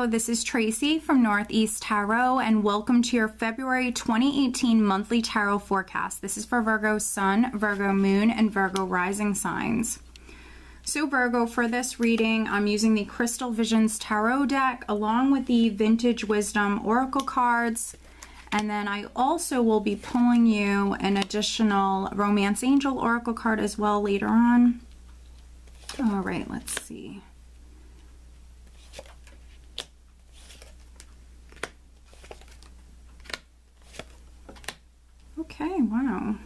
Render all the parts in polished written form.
Virgo, this is Tracy from Northeast Tarot, and welcome to your February 2018 monthly tarot forecast. This is for Virgo Sun, Virgo Moon, and Virgo Rising signs. So Virgo, for this reading, I'm using the Crystal Visions Tarot deck along with the Vintage Wisdom Oracle cards, and then I also will be pulling you an additional Romance Angel Oracle card as well later on. All right, let's see. Okay, wow.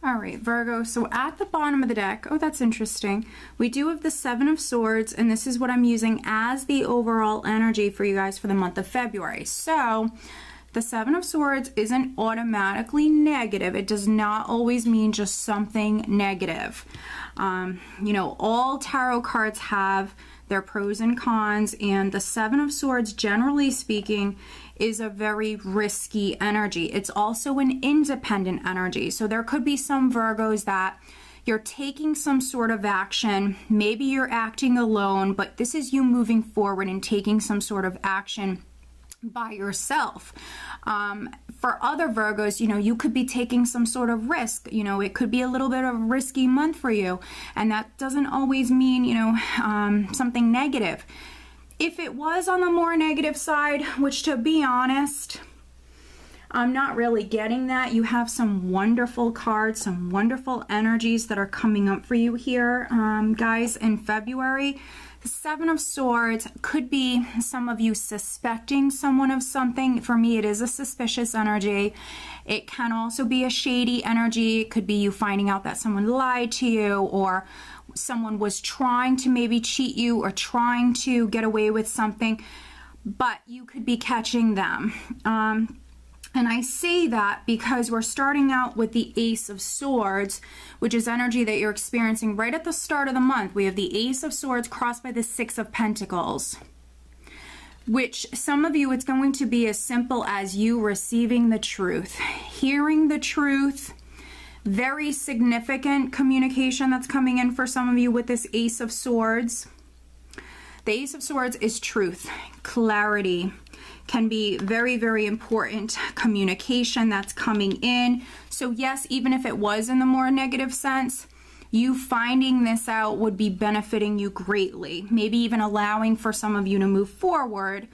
All right, Virgo, so at the bottom of the deck, oh, that's interesting. We do have the Seven of Swords, and this is what I'm using as the overall energy for you guys for the month of February. So the Seven of Swords isn't automatically negative. It does not always mean just something negative. You know, all tarot cards have their pros and cons, and the Seven of Swords, generally speaking, is a very risky energy. It's also an independent energy. So there could be some Virgos that you're taking some sort of action. Maybe you're acting alone, but this is you moving forward and taking some sort of action by yourself. For other Virgos, you know, you could be taking some sort of risk. You know, it could be a little bit of a risky month for you, and that doesn't always mean, you know, something negative. If it was on the more negative side, which to be honest, I'm not really getting that. You have some wonderful cards, some wonderful energies that are coming up for you here, guys, in February. The Seven of Swords could be some of you suspecting someone of something. For me, it is a suspicious energy. It can also be a shady energy. It could be you finding out that someone lied to you, or someone was trying to maybe cheat you or trying to get away with something, but you could be catching them. And I say that because we're starting out with the Ace of Swords, which is energy that you're experiencing right at the start of the month. We have the Ace of Swords crossed by the Six of Pentacles, which some of you, it's going to be as simple as you receiving the truth, hearing the truth. Very significant communication that's coming in for some of you with this Ace of Swords. The Ace of Swords is truth, clarity, can be very, very important communication that's coming in. So yes, even if it was in the more negative sense, you finding this out would be benefiting you greatly. Maybe even allowing for some of you to move forward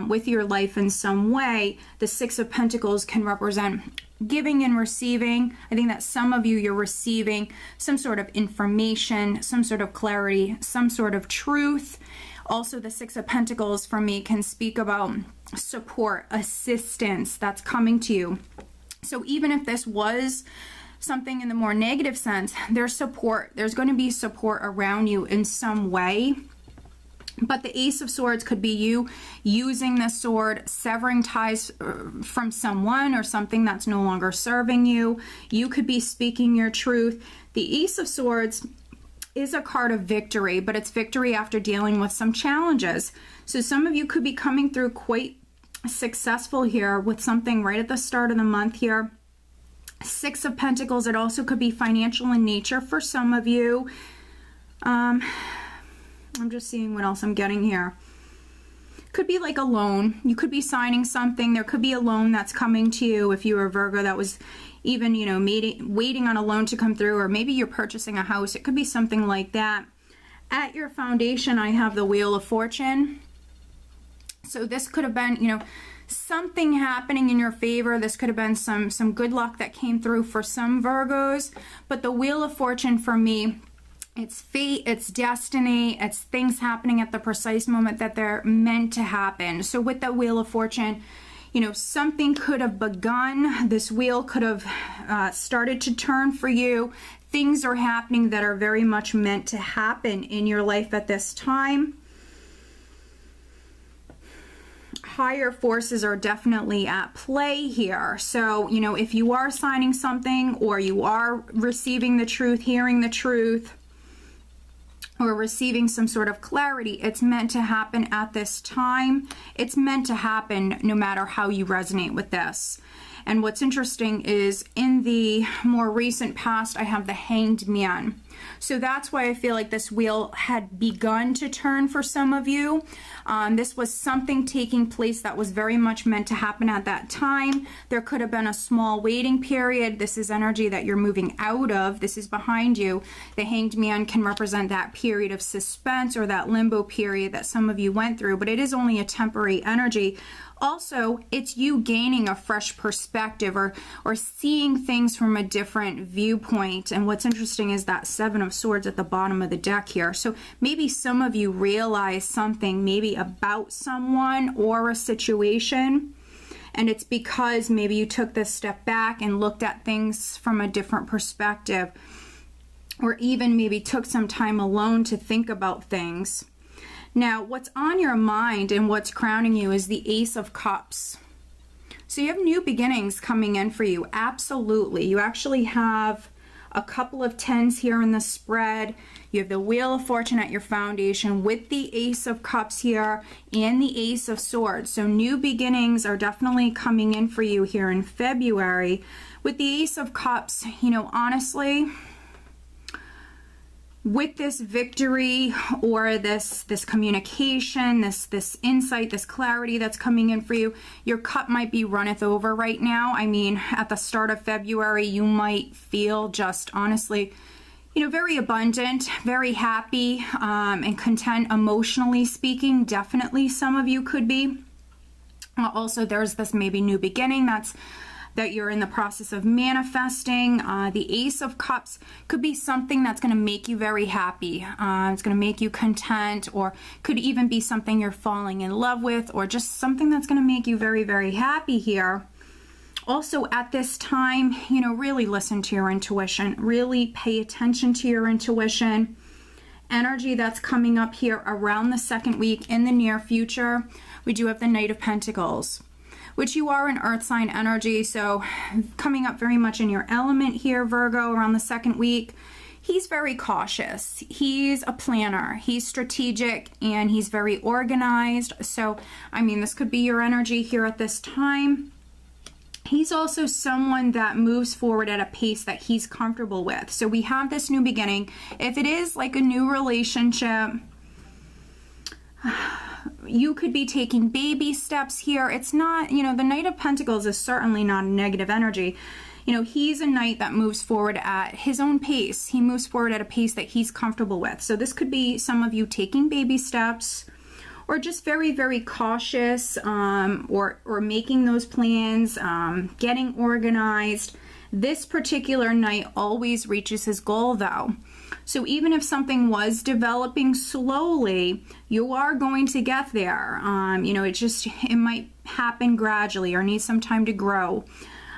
with your life in some way. The Six of Pentacles can represent giving and receiving. I think that some of you, you're receiving some sort of information, some sort of clarity, some sort of truth. Also, the Six of Pentacles for me can speak about support, assistance that's coming to you. So even if this was something in the more negative sense, there's support. There's going to be support around you in some way. But the Ace of Swords could be you using the sword, severing ties from someone or something that's no longer serving you. You could be speaking your truth. The Ace of Swords is a card of victory, but it's victory after dealing with some challenges. So some of you could be coming through quite successful here with something right at the start of the month here. Six of Pentacles, it also could be financial in nature for some of you. I'm just seeing what else I'm getting here. Could be like a loan. You could be signing something. There could be a loan that's coming to you if you were a Virgo that was even, you know, waiting on a loan to come through, or maybe you're purchasing a house. It could be something like that. At your foundation, I have the Wheel of Fortune. So this could have been, you know, something happening in your favor. This could have been some good luck that came through for some Virgos. But the Wheel of Fortune for me, it's fate, it's destiny, it's things happening at the precise moment that they're meant to happen. So with the Wheel of Fortune, you know, something could have begun. This wheel could have started to turn for you. Things are happening that are very much meant to happen in your life at this time. Higher forces are definitely at play here. So, you know, if you are signing something, or you are receiving the truth, hearing the truth, or receiving some sort of clarity, it's meant to happen at this time. It's meant to happen no matter how you resonate with this. And what's interesting is in the more recent past, I have the Hanged Man. So that's why I feel like this wheel had begun to turn for some of you. This was something taking place that was very much meant to happen at that time. There could have been a small waiting period. This is energy that you're moving out of. This is behind you. The Hanged Man can represent that period of suspense or that limbo period that some of you went through, but it is only a temporary energy. Also, it's you gaining a fresh perspective or seeing things from a different viewpoint. And what's interesting is that Seven of Swords at the bottom of the deck here. So maybe some of you realize something maybe about someone or a situation, and it's because maybe you took this step back and looked at things from a different perspective, or even maybe took some time alone to think about things. Now, what's on your mind and what's crowning you is the Ace of Cups. So you have new beginnings coming in for you. Absolutely. You actually have a couple of tens here in the spread. You have the Wheel of Fortune at your foundation with the Ace of Cups here and the Ace of Swords. So new beginnings are definitely coming in for you here in February. With the Ace of Cups, you know, honestly, with this victory or this communication, this insight, this clarity that's coming in for you, your cup might be runneth over right now. I mean, at the start of February, you might feel just honestly, you know, very abundant, very happy, and content emotionally speaking. Definitely some of you could be. Also, there's this maybe new beginning that you're in the process of manifesting. The Ace of Cups could be something that's going to make you very happy. It's going to make you content, or could even be something you're falling in love with, or just something that's going to make you very, very happy here. Also at this time, you know, really listen to your intuition. Really pay attention to your intuition. Energy that's coming up here around the second week in the near future. We do have the Knight of Pentacles, which you are an earth sign energy, so coming up very much in your element here, Virgo, around the second week. He's very cautious. He's a planner. He's strategic, and he's very organized. So, I mean, this could be your energy here at this time. He's also someone that moves forward at a pace that he's comfortable with. So we have this new beginning. If it is like a new relationship, you could be taking baby steps here. It's not, you know, the Knight of Pentacles is certainly not a negative energy. You know, he's a knight that moves forward at his own pace. He moves forward at a pace that he's comfortable with. So this could be some of you taking baby steps, or just very, very cautious, or making those plans, getting organized. This particular knight always reaches his goal though. So even if something was developing slowly, you are going to get there. You know, it might happen gradually or need some time to grow.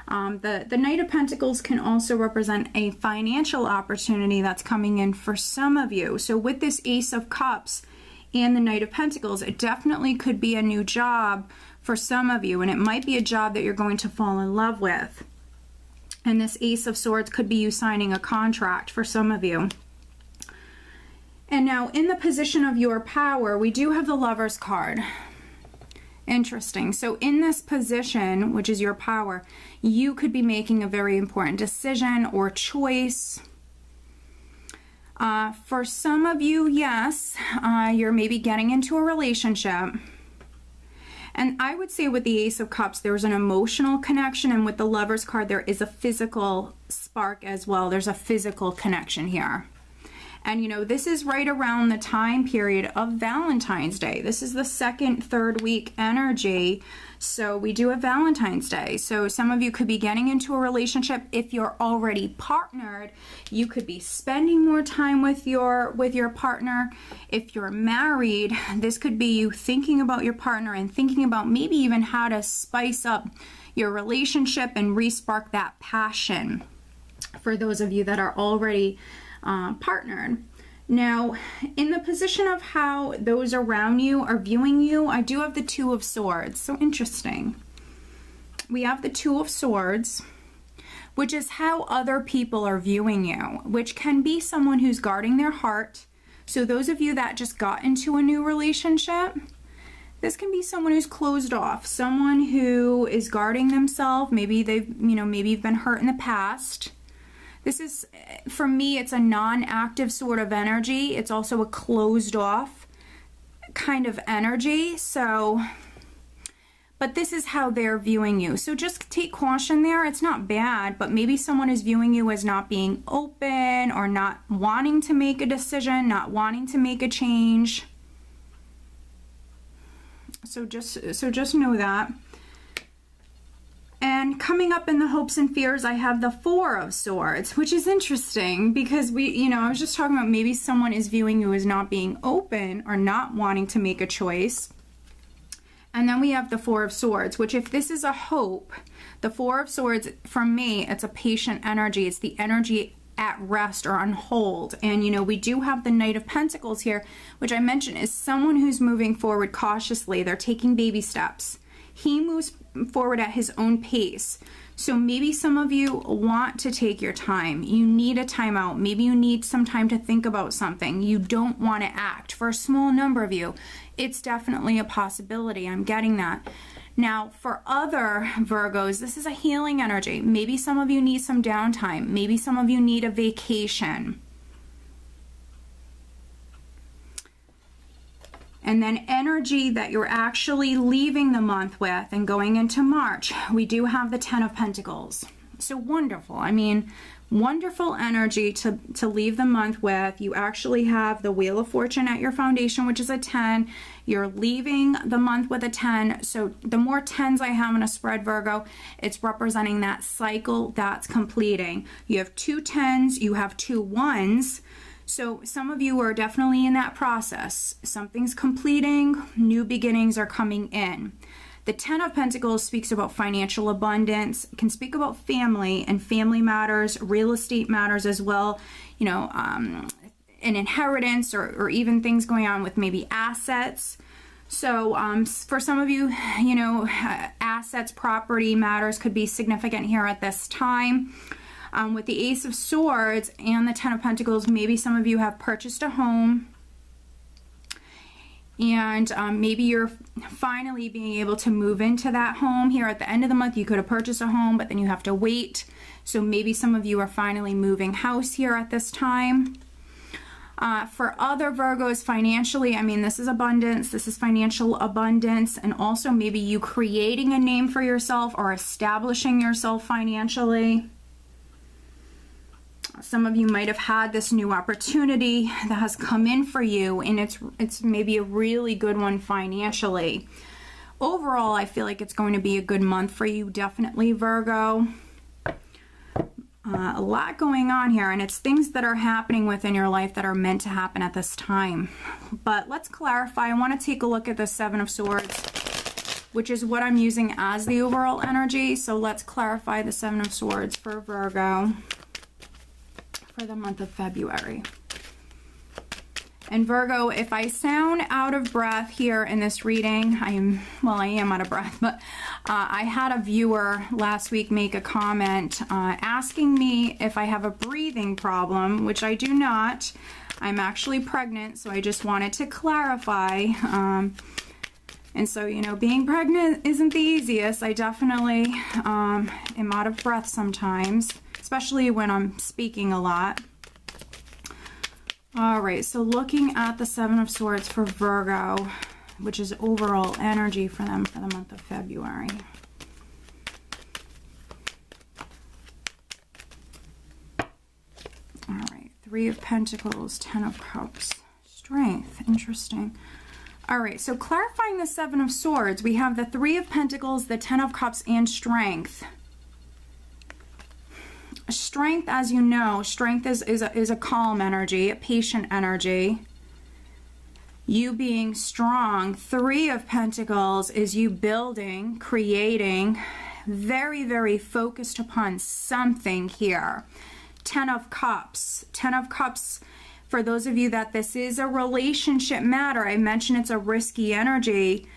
The Knight of Pentacles can also represent a financial opportunity that's coming in for some of you. So with this Ace of Cups and the Knight of Pentacles, it definitely could be a new job for some of you, and it might be a job that you're going to fall in love with. And this Ace of Swords could be you signing a contract for some of you. And now in the position of your power, we do have the Lover's card. Interesting. So in this position, which is your power, you could be making a very important decision or choice. For some of you, yes, you're maybe getting into a relationship. And I would say with the Ace of Cups, there's an emotional connection, and with the Lover's card, there is a physical spark as well. There's a physical connection here. And you know, this is right around the time period of Valentine's Day. This is the second, third week energy. So we do have Valentine's Day. So some of you could be getting into a relationship. If you're already partnered, you could be spending more time with your partner. If you're married, this could be you thinking about your partner and thinking about maybe even how to spice up your relationship and re-spark that passion for those of you that are already partnered. Now, in the position of how those around you are viewing you, I do have the Two of Swords. So interesting. We have the Two of Swords, which is how other people are viewing you, which can be someone who's guarding their heart. So those of you that just got into a new relationship, this can be someone who's closed off, someone who is guarding themselves. Maybe maybe you've been hurt in the past. This is, for me, it's a non-active sort of energy. It's also a closed off kind of energy. So, but this is how they're viewing you. So just take caution there. It's not bad, but maybe someone is viewing you as not being open or not wanting to make a decision, not wanting to make a change. So just know that. And coming up in the hopes and fears, I have the Four of Swords, which is interesting because I was just talking about maybe someone is viewing you as not being open or not wanting to make a choice. And then we have the Four of Swords, which if this is a hope, the Four of Swords, for me, it's a patient energy. It's the energy at rest or on hold. And we do have the Knight of Pentacles here, which I mentioned is someone who's moving forward cautiously. They're taking baby steps. He moves forward at his own pace. So maybe some of you want to take your time. You need a timeout. Maybe you need some time to think about something. You don't want to act. For a small number of you, it's definitely a possibility. I'm getting that. Now, for other Virgos, this is a healing energy. Maybe some of you need some downtime. Maybe some of you need a vacation. And then energy that you're actually leaving the month with and going into March, we do have the Ten of Pentacles. So wonderful. I mean, wonderful energy to leave the month with. You actually have the Wheel of Fortune at your foundation, which is a 10. You're leaving the month with a 10. So the more 10s I have in a spread, Virgo, it's representing that cycle that's completing. You have 2 10s, you have 2 1s. So some of you are definitely in that process. Something's completing, new beginnings are coming in. The Ten of Pentacles speaks about financial abundance. It can speak about family and family matters, real estate matters as well. An inheritance or even things going on with maybe assets. So for some of you, assets, property matters could be significant here at this time. With the Ace of Swords and the Ten of Pentacles, maybe some of you have purchased a home. And maybe you're finally being able to move into that home here at the end of the month. You could have purchased a home, but then you have to wait. So maybe some of you are finally moving house here at this time. For other Virgos, financially, I mean, this is abundance. This is financial abundance. And also maybe you creating a name for yourself or establishing yourself financially. Some of you might have had this new opportunity that has come in for you, and it's maybe a really good one financially. Overall, I feel like it's going to be a good month for you, definitely, Virgo. A lot going on here, and it's things that are happening within your life that are meant to happen at this time. But let's clarify. I want to take a look at the Seven of Swords, which is what I'm using as the overall energy. So let's clarify the Seven of Swords for Virgo for the month of February. And Virgo, if I sound out of breath here in this reading, I am out of breath, but I had a viewer last week make a comment asking me if I have a breathing problem, which I do not. I'm actually pregnant, so I just wanted to clarify. And so, being pregnant isn't the easiest. I definitely am out of breath sometimes, especially when I'm speaking a lot. All right, so looking at the Seven of Swords for Virgo, which is overall energy for them for the month of February. All right, Three of Pentacles, Ten of Cups, Strength, interesting. All right, so clarifying the Seven of Swords, we have the Three of Pentacles, the Ten of Cups, and Strength. Strength, as you know, strength is a calm energy, a patient energy. You being strong. Three of Pentacles is you building, creating, very, very focused upon something here. Ten of Cups. Ten of Cups, for those of you that this is a relationship matter, I mentioned it's a risky energy.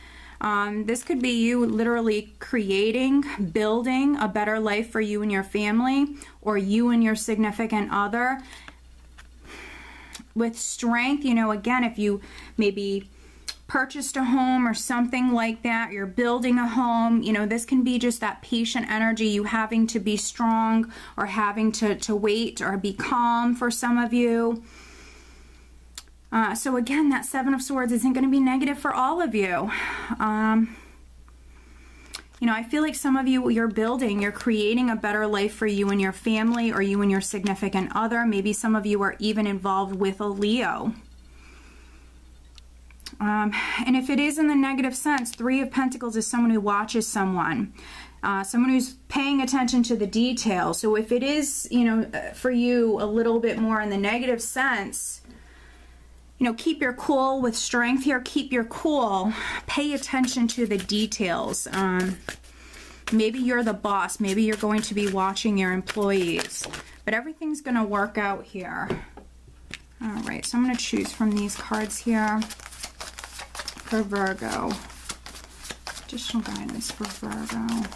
This could be you literally creating, building a better life for you and your family, or you and your significant other. With Strength, again, if you maybe purchased a home or something like that, you're building a home, you know, this can be just that patient energy, you having to be strong or having to wait or be calm for some of you. So again, that Seven of Swords isn't going to be negative for all of you. You know, I feel like some of you, you're creating a better life for you and your family, or you and your significant other. Maybe some of you are even involved with a Leo. And if it is in the negative sense, Three of Pentacles is someone who watches someone. Someone who's paying attention to the details. So if it is, you know, for you a little bit more in the negative sense, you know, keep your cool with strength here. Keep your cool. Pay attention to the details. Maybe you're the boss. Maybe you're going to be watching your employees. But everything's going to work out here. All right, so I'm going to choose from these cards here for Virgo. Additional guidance for Virgo.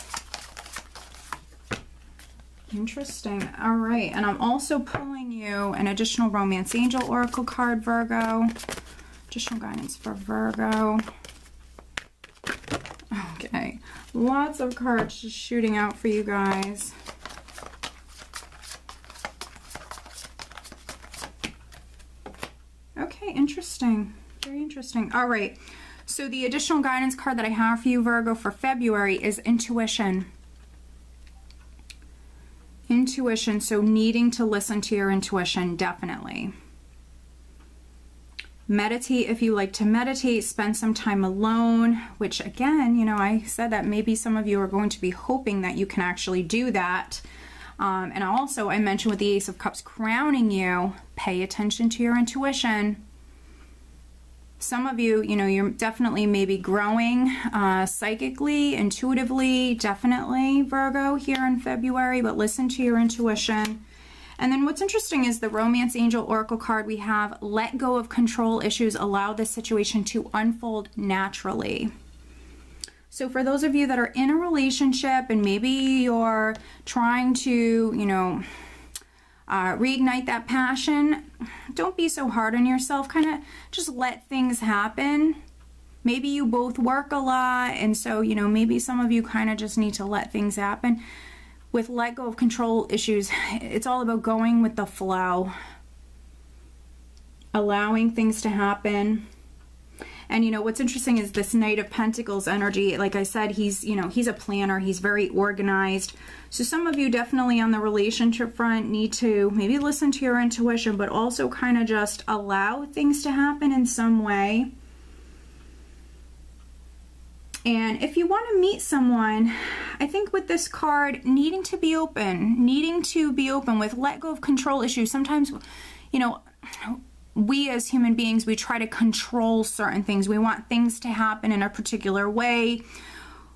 Interesting. All right, and I'm also pulling you an additional Romance Angel Oracle card, Virgo. Additional guidance for Virgo. Okay, lots of cards just shooting out for you guys. Okay, interesting. Very interesting. All right, so the additional guidance card that I have for you, Virgo, for February is intuition. Intuition, so needing to listen to your intuition, definitely. Meditate if you like to meditate. Spend some time alone, which again, you know, I said that maybe some of you are going to be hoping that you can actually do that. And also, I mentioned with the Ace of Cups crowning you, pay attention to your intuition. Some of you, you know, you're definitely maybe growing psychically, intuitively, definitely, Virgo, here in February, but listen to your intuition. And then what's interesting is the Romance Angel Oracle card we have, let go of control issues, allow this situation to unfold naturally. So for those of you that are in a relationship and maybe you're trying to, you know, reignite that passion, don't be so hard on yourself. Kind of just let things happen. Maybe you both work a lot, and so, you know, maybe some of you kind of just need to let things happen. With let go of control issues, it's all about going with the flow, allowing things to happen. And, you know, what's interesting is this Knight of Pentacles energy. Like I said, he's, you know, he's a planner. He's very organized. So some of you definitely on the relationship front need to maybe listen to your intuition, but also kind of just allow things to happen in some way. And if you want to meet someone, I think with this card, needing to be open with let go of control issues. Sometimes, you know, we as human beings, we try to control certain things. We want things to happen in a particular way,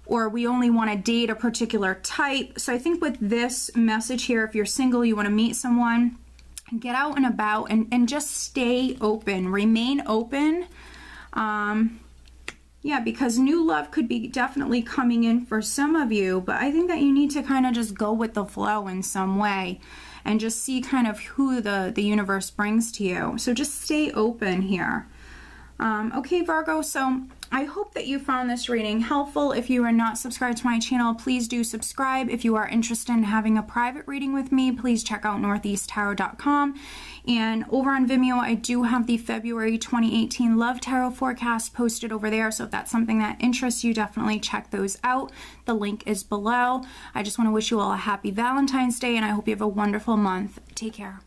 or we only want to date a particular type. So I think with this message here, if you're single, you want to meet someone, get out and about and just stay open, remain open. Yeah, because new love could be definitely coming in for some of you, but I think that you need to kind of just go with the flow in some way and just see kind of who the universe brings to you. So just stay open here. Okay, Virgo, so I hope that you found this reading helpful. If you are not subscribed to my channel, please do subscribe. If you are interested in having a private reading with me, please check out northeasttarot.com. And over on Vimeo, I do have the February 2018 Love Tarot forecast posted over there. So if that's something that interests you, definitely check those out. The link is below. I just want to wish you all a happy Valentine's Day, and I hope you have a wonderful month. Take care.